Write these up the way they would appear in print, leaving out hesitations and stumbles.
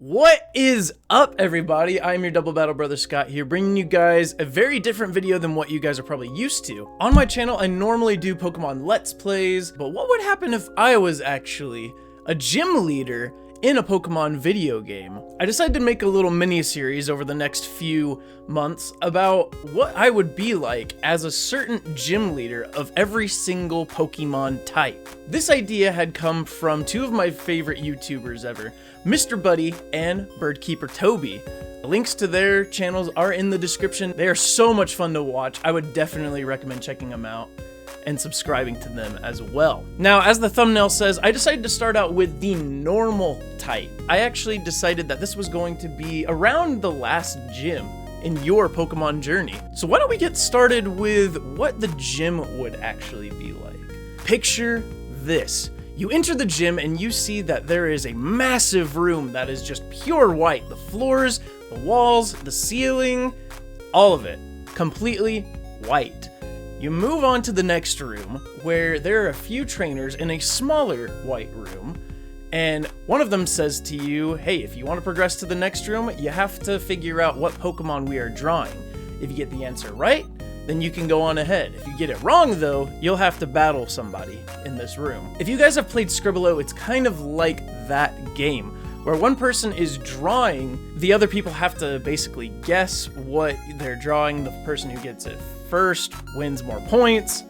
What is up, everybody? I'm your Double Battle Brother Scott here, bringing you guys a very different video than what you guys are probably used to. On my channel, I normally do Pokemon Let's Plays, but what would happen if I was actually a gym leader in a Pokemon video game? I decided to make a little mini-series over the next few months about what I would be like as a certain gym leader of every single Pokemon type. This idea had come from two of my favorite YouTubers ever, Mr. Buddy and Birdkeeper Toby. Links to their channels are in the description. They are so much fun to watch. I would definitely recommend checking them out and subscribing to them as well. Now, as the thumbnail says, I decided to start out with the normal type. I actually decided that this was going to be around the last gym in your Pokemon journey. So why don't we get started with what the gym would actually be like. Picture this. You enter the gym and you see that there is a massive room that is just pure white. The floors, the walls, the ceiling, all of it, completely white. You move on to the next room where there are a few trainers in a smaller white room, and one of them says to you, hey, if you want to progress to the next room, you have to figure out what Pokemon we are drawing. If you get the answer right, then you can go on ahead. If you get it wrong though, you'll have to battle somebody in this room. If you guys have played Scribblenauts, it's kind of like that game, where one person is drawing, the other people have to basically guess what they're drawing. The person who gets it first wins more points.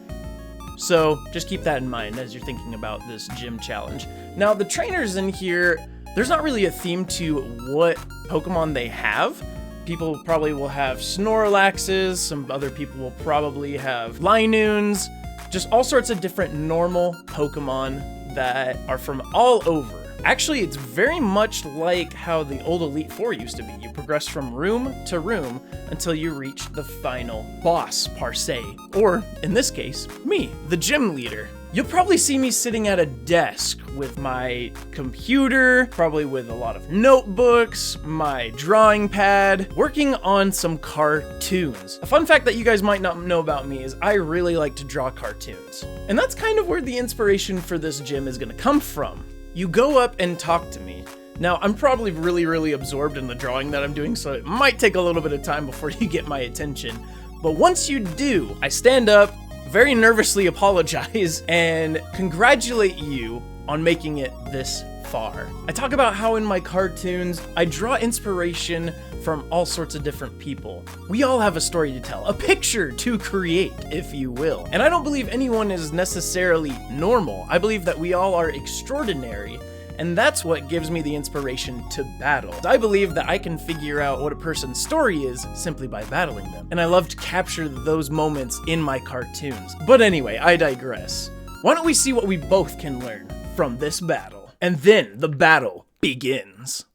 So just keep that in mind as you're thinking about this gym challenge. Now, the trainers in here, there's not really a theme to what Pokemon they have. People probably will have Snorlaxes, some other people will probably have Linoons, just all sorts of different normal Pokemon that are from all over. Actually, it's very much like how the old Elite Four used to be. You progress from room to room until you reach the final boss, per se. Or, in this case, me, the gym leader. You'll probably see me sitting at a desk with my computer, probably with a lot of notebooks, my drawing pad, working on some cartoons. A fun fact that you guys might not know about me is I really like to draw cartoons. And that's kind of where the inspiration for this gym is gonna come from. You go up and talk to me. Now, I'm probably really absorbed in the drawing that I'm doing, so it might take a little bit of time before you get my attention. But once you do, I stand up, very nervously apologize, and congratulate you on making it this far. I talk about how in my cartoons, I draw inspiration from all sorts of different people. We all have a story to tell, a picture to create, if you will. And I don't believe anyone is necessarily normal. I believe that we all are extraordinary, and that's what gives me the inspiration to battle. I believe that I can figure out what a person's story is simply by battling them. And I love to capture those moments in my cartoons. But anyway, I digress. Why don't we see what we both can learn from this battle? And then the battle begins.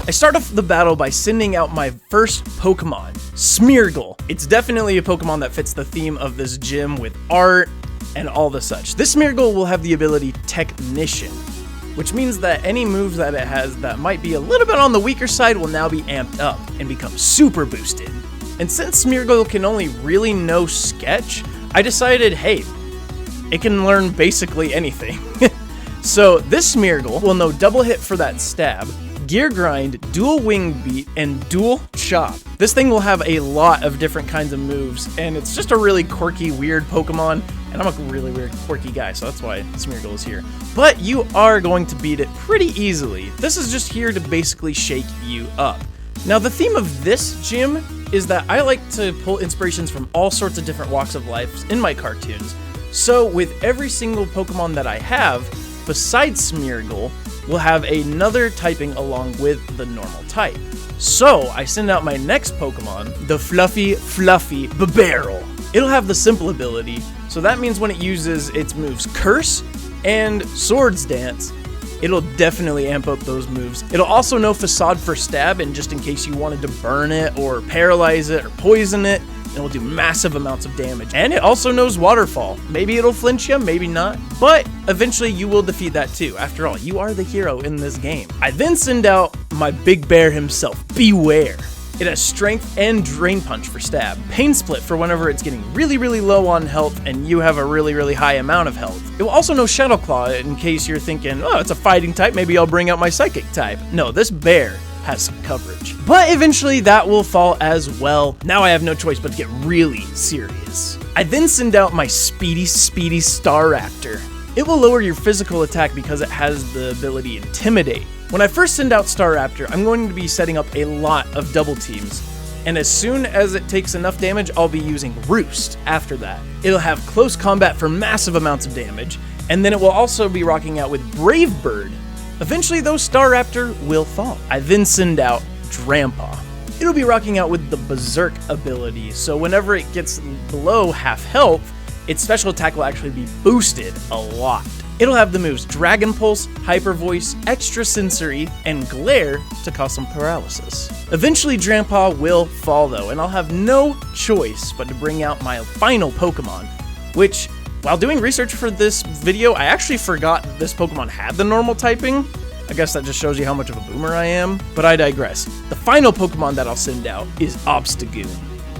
I start off the battle by sending out my first Pokemon, Smeargle. It's definitely a Pokemon that fits the theme of this gym with art and all the such. This Smeargle will have the ability Technician, which means that any move that it has that might be a little bit on the weaker side will now be amped up and become super boosted. And since Smeargle can only really know Sketch, I decided, hey, it can learn basically anything. So this Smeargle will know Double Hit for that stab, Gear Grind, Dual Wing Beat, and Dual Chop. This thing will have a lot of different kinds of moves, and it's just a really quirky, weird Pokemon, and I'm a really weird, quirky guy, so that's why Smeargle is here. But you are going to beat it pretty easily. This is just here to basically shake you up. Now, the theme of this gym is that I like to pull inspirations from all sorts of different walks of life in my cartoons. So with every single Pokemon that I have, besides Smeargle, we'll have another typing along with the normal type. So I send out my next Pokemon, the Fluffy Bibarel. It'll have the simple ability, so that means when it uses its moves Curse and Swords Dance, it'll definitely amp up those moves. It'll also know Facade for Stab, and just in case you wanted to burn it or paralyze it or poison it, it will do massive amounts of damage. And it also knows Waterfall. Maybe it'll flinch you, maybe not, but eventually you will defeat that too. After all, you are the hero in this game. I then send out my big bear himself, Bewear. It has Strength and Drain Punch for stab, Pain Split for whenever it's getting really, really low on health and you have a really, really high amount of health. It will also know Shadow Claw in case you're thinking, oh, it's a fighting type, maybe I'll bring out my Psychic type. No, this bear has some coverage. But eventually that will fall as well. Now I have no choice but to get really serious. I then send out my speedy Staraptor. It will lower your physical attack because it has the ability Intimidate. When I first send out Staraptor, I'm going to be setting up a lot of double teams. And as soon as it takes enough damage, I'll be using Roost after that. It'll have Close Combat for massive amounts of damage, and then it will also be rocking out with Brave Bird. Eventually though, Staraptor will fall. I then send out Drampa. It'll be rocking out with the Berserk ability, so whenever it gets below half health, its special attack will actually be boosted a lot. It'll have the moves Dragon Pulse, Hyper Voice, Extra Sensory, and Glare to cause some paralysis. Eventually Drampa will fall though, and I'll have no choice but to bring out my final Pokemon, which, while doing research for this video, I actually forgot that this Pokemon had the normal typing. I guess that just shows you how much of a boomer I am, but I digress. The final Pokemon that I'll send out is Obstagoon.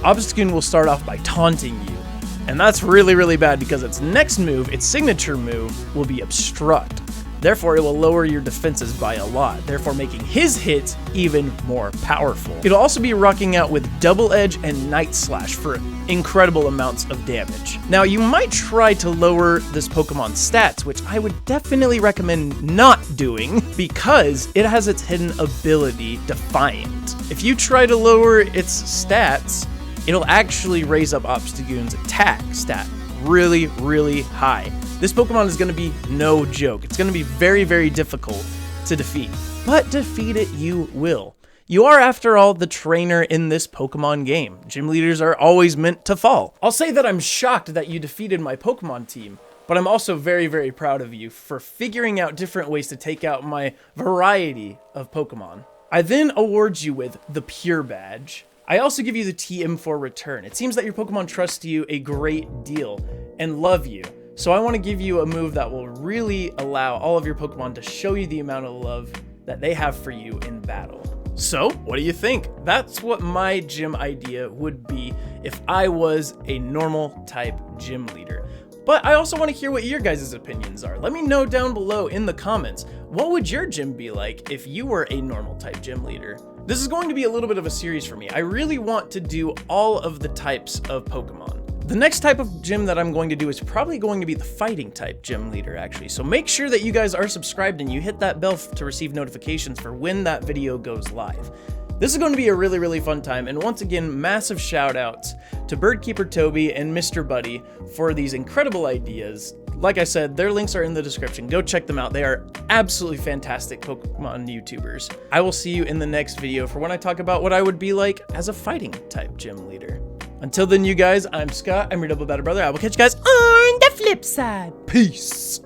Obstagoon will start off by taunting you, and that's really, really bad because its next move, its signature move, will be Obstruct. Therefore, it will lower your defenses by a lot, therefore making his hits even more powerful. It'll also be rocking out with Double Edge and Night Slash for incredible amounts of damage. Now, you might try to lower this Pokemon's stats, which I would definitely recommend not doing because it has its hidden ability, Defiant. If you try to lower its stats, it'll actually raise up Obstagoon's attack stat really, really high. This Pokemon is going to be no joke. It's going to be very, very difficult to defeat, but defeat it you will. You are, after all, the trainer in this Pokemon game. Gym leaders are always meant to fall. I'll say that I'm shocked that you defeated my Pokemon team, but I'm also very, very proud of you for figuring out different ways to take out my variety of Pokemon. I then award you with the Pure Badge. I also give you the TM for return. It seems that your Pokemon trust you a great deal and love you. So I want to give you a move that will really allow all of your Pokemon to show you the amount of love that they have for you in battle. So, what do you think? That's what my gym idea would be if I was a normal type gym leader. But I also want to hear what your guys' opinions are. Let me know down below in the comments. What would your gym be like if you were a normal type gym leader? This is going to be a little bit of a series for me. I really want to do all of the types of Pokemon. The next type of gym that I'm going to do is probably going to be the fighting type gym leader, actually. So make sure that you guys are subscribed and you hit that bell to receive notifications for when that video goes live. This is going to be a really, really fun time. And once again, massive shout outs to Birdkeeper Toby and Mr. Buddy for these incredible ideas. Like I said, their links are in the description. Go check them out. They are absolutely fantastic Pokemon YouTubers. I will see you in the next video for when I talk about what I would be like as a fighting type gym leader. Until then, you guys, I'm Scott. I'm your double battle brother. I will catch you guys on the flip side. Peace.